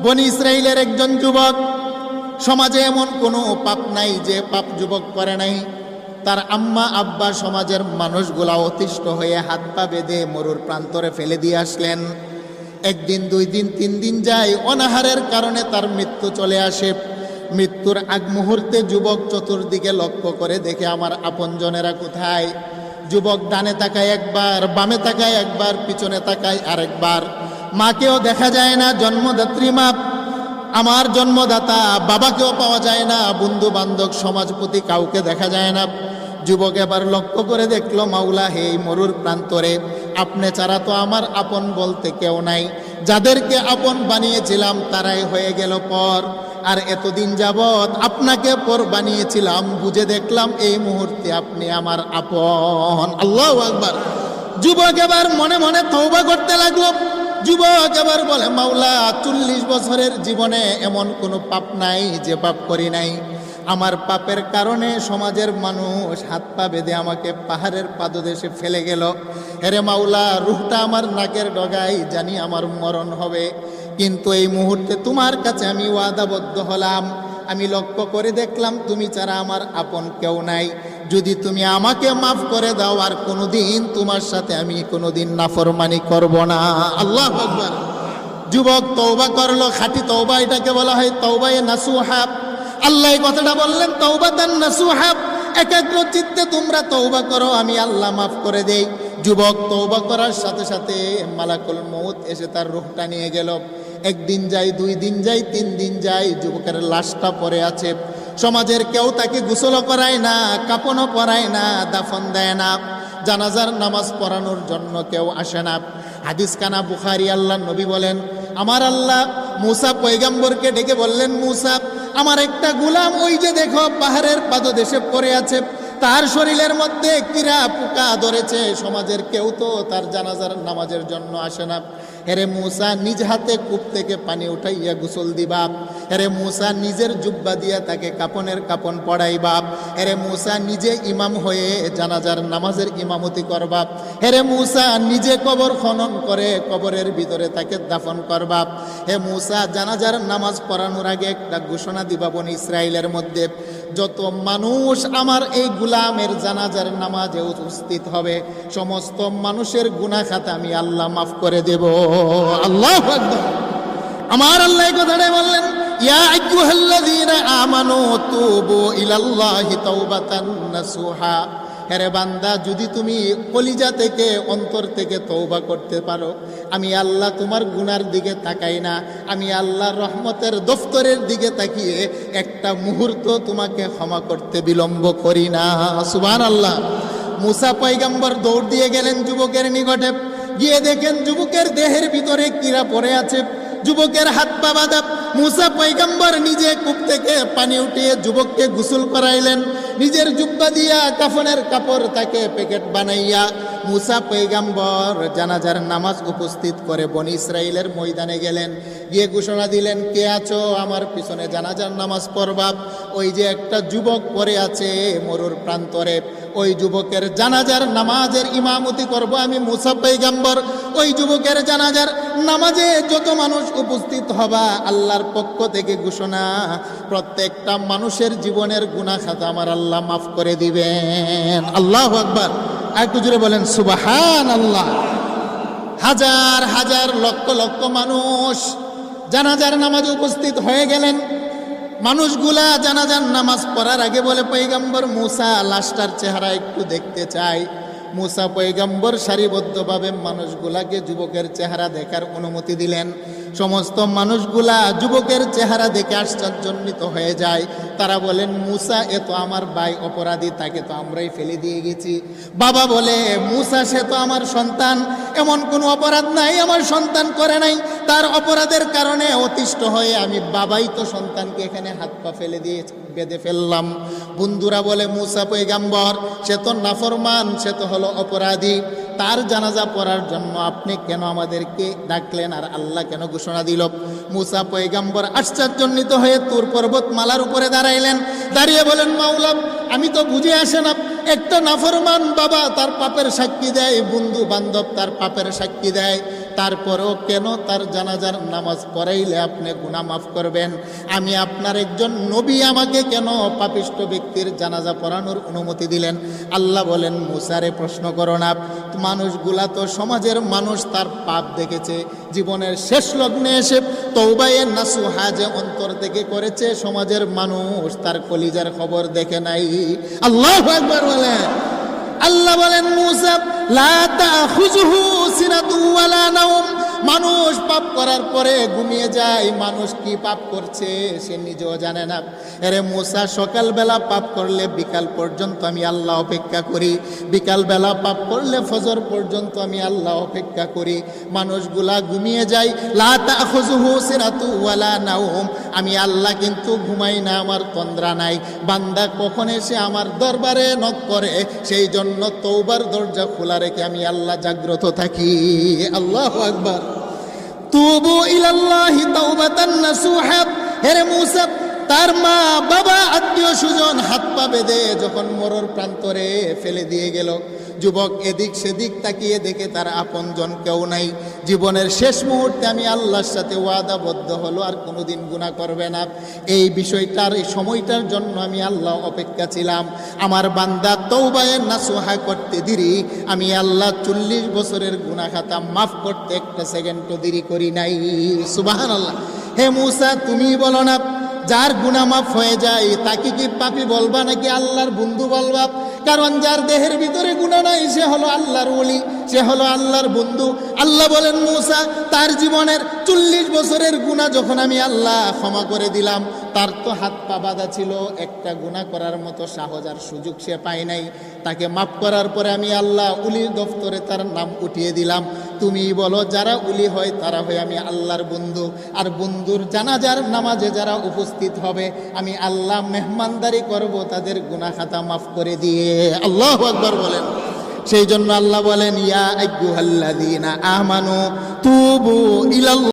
বনি ইসরাইলের একজন যুবক, সমাজে এমন কোনো পাপ নাই যে পাপ যুবক করে নাই। তার আম্মা আব্বা সমাজের মানুষগুলা অতিষ্ঠ হয়ে হাত পা বেঁধে মরুর প্রান্তরে ফেলে দিয়ে আসলেন। একদিন, 2 দিন, 3 দিন যায়, অনাহারের কারণে তার মৃত্যু চলে আসে। মৃত্যুর আগ মুহূর্তে যুবক চতুর্দিকে লক্ষ্য করে দেখে আমার আপনজনেরা কোথায়। যুবক ডানে তাকায় একবার, বামে তাকায় একবার, পিছনে তাকায় আরেকবার। মাকেও দেখা যায় না, জন্মদাত্রী মা, আমার জন্মদাতা বাবাকেও পাওয়া যায় না, বন্ধু বান্ধব সমাজপতি কাউকে দেখা যায় না। যুবক এবার লক্ষ্য করে দেখলো, মাওলা হে, মরুর প্রান্তরে আপনি ছাড়া তো আমার আপন বলতে কেউ নাই। যাদেরকে আপন বানিয়েছিলাম তারাই হয়ে গেল পর। আর এতদিন যাবৎ আপনাকে পর বানিয়েছিলাম, বুঝে দেখলাম এই মুহূর্তে আপনি আমার আপন। আল্লাহু আকবার। যুবক এবার মনে মনে তওবা করতে লাগলো। যুবক এবার বলে, মাওলা 40 বছরের জীবনে এমন কোনো পাপ নাই যে পাপ করি নাই। আমার পাপের কারণে সমাজের মানুষ হাত পা বেঁধে আমাকে পাহাড়ের পাদদেশে ফেলে গেল। হেরে মাওলা, রুহটা আমার নাকের ডগায়, জানি আমার মরণ হবে, কিন্তু এই মুহূর্তে তোমার কাছে আমি ওয়াদাবদ্ধ হলাম। আমি লক্ষ্য করে দেখলাম তুমি ছাড়া আমার আপন কেউ নাই। যদি তুমি আমাকে মাফ করে দাও, আর কোনোদিন তোমার সাথে আমি কোনোদিন নাফরমানি করব না। আল্লাহু আকবার। যুবক তওবা করলো, খাঁটি তওবা, এটাকে বলা হয় তওবায়ে নাসুহা। আল্লাহ এই কথাটা বললেন, তওবাতান নাসুহা, একাগ্র চিত্তে তোমরা তওবা করো, আমি আল্লাহ মাফ করে দেই। যুবক তওবা করার সাথে সাথে মালাকুল মউত এসে তার রূহটা নিয়ে গেল। 1 দিন যায়, 2 দিন যায়, 3 দিন যায়, যুবকের লাশটা পড়ে আছে। সমাজের কেউ তাকে গোসল করায় না, কাপনও পরায় না, দাফন দেয় না, জানাজার নামাজ পড়ানোর জন্য কেউ আসে না। হাদিস কানা বুখারী। আল্লাহ নবী বলেন, আমার আল্লাহ মুসা পয়গম্বরকে ডেকে বললেন, মুসা, আমার একটা গোলাম ওই যে দেখো পাহাড়ের পাদদেশে পড়ে আছে, তার শরীরের মধ্যে কীরা পোকা ধরেছে, সমাজের কেউ তো তার জানাজার নামাজের জন্য আসে না। হেরে মুসা, নিজ হাতে কূপ থেকে পানি উঠাইয়া গোসল দিবা। হেরে মুসা, নিজের জুব্বা দিয়া তাকে কাপনের কাপন পড়াইবা। হেরে মুসা, নিজে ইমাম হয়ে জানাজার নামাজের ইমামতি করবা। হেরে মুসা, নিজে কবর খনন করে কবরের ভিতরে তাকে দাফন করবা। হে মুসা, জানাজার নামাজ পড়ানোর আগে একটা ঘোষণা দিবা, বনি ইসরাইলের মধ্যে যত মানুষ আমার এই গোলামের জানাজার নামাজে উপস্থিত হবে, সমস্ত মানুষের গুনাহ খাতা আমি আল্লাহ মাফ করে দেব। আল্লাহু আকবার। আমার আল্লাহ এই কথাটাই বললেন, ইয়া আইয়ুহাল্লাযীনা আমানু তুবু ইলাল্লাহি তাওবাতান নাসুহা। হেরে বান্দা, যদি তুমি কলিজা থেকে, অন্তর থেকে তওবা করতে পারো, আমি আল্লাহ তোমার গুনার দিকে তাকাই না, আমি আল্লাহর রহমতের দফতরের দিকে তাকিয়ে একটা মুহূর্ত তোমাকে ক্ষমা করতে বিলম্ব করি না। সুবহানাল্লাহ। মুসা পয়গম্বর দৌড় দিয়ে গেলেন যুবকের নিকটে। গিয়ে দেখেন যুবকের দেহের ভিতরে কীরা পড়ে আছে, যুবকের হাত পা বাঁধা। মুসা পয়গম্বর নিজে কূপ থেকে পানি উঠিয়ে যুবককে গোসল করাইলেন। নিজের জুব্বা দিয়া কাফনের কাপড় তাকে প্যাকেট বানাইয়া মুসা পয়গম্বর জানাজার নামাজ উপস্থিত করে বনি ইসরাইলের ময়দানে গেলেন। গিয়ে ঘোষণা দিলেন, কে আছো আমার পিছনে জানাজার নামাজ পড়বা? ওই যে একটা যুবক পড়ে আছে মরুর প্রান্তরে, ওই যুবকের জানাজার নামাজের ইমামতি করব আমি মুসা পয়গম্বর। ওই যুবকের জানাজার নামাজে যত মানুষ উপস্থিত হবা, আল্লাহর পক্ষ থেকে ঘোষণা, প্রত্যেকটা মানুষের জীবনের গুনাহ খাতা আমার আল্লাহ মাফ করে দিবেন। আল্লাহু আকবার। একটু জোরে বলেন সুবহানাল্লাহ। হাজার হাজার লক্ষ লক্ষ মানুষ জানাজার নামাজে উপস্থিত হয়ে গেলেন। মানুষগুলা জানাজার নামাজ পড়ার আগে বলে, পয়গম্বর মুসা, লাশটার চেহারা একটু দেখতে চাই। মুসা পয়গম্বর সারিবদ্ধভাবে মানুষগুলাকে যুবকের চেহারা দেখার অনুমতি দিলেন। সমস্ত মানুষগুলা যুবকের চেহারা দেখে আশ্চর্যান্বিত হয়ে যায়। তারা বলেন, মুসা, এ তো আমার ভাই অপরাধী, তাকে তো আমরাই ফেলে দিয়ে গেছি। বাবা বলে, মুসা, সে তো আমার সন্তান, এমন কোনো অপরাধ নাই, আমার সন্তান করে নাই, তার অপরাধের কারণে অতিষ্ঠ হয়ে আমি বাবাই তো সন্তানকে এখানে হাত পা ফেলে দিয়ে বেঁধে ফেললাম। বন্ধুরা বলে, মুসা পয়গম্বর, সে তো নাফরমান, সে তো হলো অপরাধী, তার জানাজা পড়ার জন্য আপনি কেন আমাদেরকে ডাকলেন, আর আল্লাহ কেন ঘোষণা দিল? মুসা পয়গম্বর আশ্চর্যান্বিত হয়ে তুর পর্বতমালার উপরে দাঁড়াইলেন। দাঁড়িয়ে বলেন, মাওলা, আমি তো বুঝে আসে না, একটা নাফরমান বাবা তার পাপের সাক্ষী দেয়, বন্ধু বান্ধব তার পাপের সাক্ষী দেয়, তারপরেও কেন তার জানাজার নামাজ পড়াইলে আপনি গুনাহ মাফ করবেন? আমি আপনার একজন নবী, আমাকে কেন পাপিষ্ঠ ব্যক্তির জানাজা পড়ানোর অনুমতি দিলেন? আল্লাহ বলেন, মুসারে প্রশ্ন করো না, মানুষগুলা তো সমাজের মানুষ তার পাপ দেখেছে, জীবনের শেষ লগ্নে এসে তওবায়ে নাসুহা যে অন্তর থেকে করেছে, সমাজের মানুষ তার কলিজার খবর দেখে নাই। আল্লাহু আকবার বলেন। আল্লাহ বলেন, মুসা লা তাখুযুহু সিনাতু ওয়ালা নাওম। মানুষ পাপ করার পরে ঘুমিয়ে যায়, মানুষ কি পাপ করছে সে নিজেও জানে না। আরে মুসা, সকালবেলা পাপ করলে বিকাল পর্যন্ত আমি আল্লাহ অপেক্ষা করি, বিকালবেলা পাপ করলে ফজর পর্যন্ত আমি আল্লাহ অপেক্ষা করি। মানুষগুলা ঘুমিয়ে যায়, লা তাখুযুহু সিনাতু ওয়ালা নাওম। আমি আল্লাহ কিন্তু ঘুমাই না, আমার তন্দ্রা নাই। বান্দা কখন এসে আমার দরবারে নক করে, সেই জন্য তওবার দরজা খোলা রেখে আমি আল্লাহ জাগ্রত থাকি। আল্লাহু আকবার। তুবু ইলাল্লাহি তাওবাতান নাসুহা। হে মুসা, তার মা বাবা আত্মীয় স্বজন হাত পা বেঁধে যখন মরর প্রান্তরে ফেলে দিয়ে গেল, যুবক এদিক সেদিক তাকিয়ে দেখে তার আপনজন কেউ নাই। জীবনের শেষ মুহূর্তে আমি আল্লাহর সাথে ওয়াদাবদ্ধ হলো আর কোনোদিন গুনাহ করবে না। এই বিষয়টার, এই সময়টার জন্য আমি আল্লাহ অপেক্ষা ছিলাম। আমার বান্দা তওবায়ে নাসুহা করতে দেরি, আমি আল্লাহ 40 বছরের গুনাহ খাতা মাফ করতে একটা সেকেন্ডও দেরি করি নাই। সুবহানাল্লাহ। হে মুসা, তুমি বলো না, যার গুনাহ মাফ হয়ে যায় তাকে কি পাপী বলবা নাকি আল্লাহর বন্ধু বলবা? কারণ যার দেহের ভিতরে গুনাহ নাই সে হলো আল্লাহর ওলি, সে হলো আল্লাহর বন্ধু। আল্লাহ বলেন, মুসা, তার জীবনের 40 বছরের গুনাহ যখন আমি আল্লাহ ক্ষমা করে দিলাম, তার তো হাত পা বাঁধা ছিল, একটা গুনাহ করার মতো সাহস আর সুযোগ সে পায় নাই। তাকে মাফ করার পরে আমি আল্লাহ উলির দফতরে তার নাম উঠিয়ে দিলাম। তুমি বলো, যারা উলি হয় তারা হয় আমি আল্লাহর বন্ধু, আর বন্ধুর জানাজার নামাজে যারা উপস্থিত হবে আমি আল্লাহ মেহমানদারি করব তাদের গুনাহ খাতা মাফ করে দিয়ে। আল্লাহু আকবার বলেন। সেই জন্য আল্লাহ বলেন, ইয়া আইয়ুহাল্লাযীনা আমানু তুবু ইলাল্লাহ।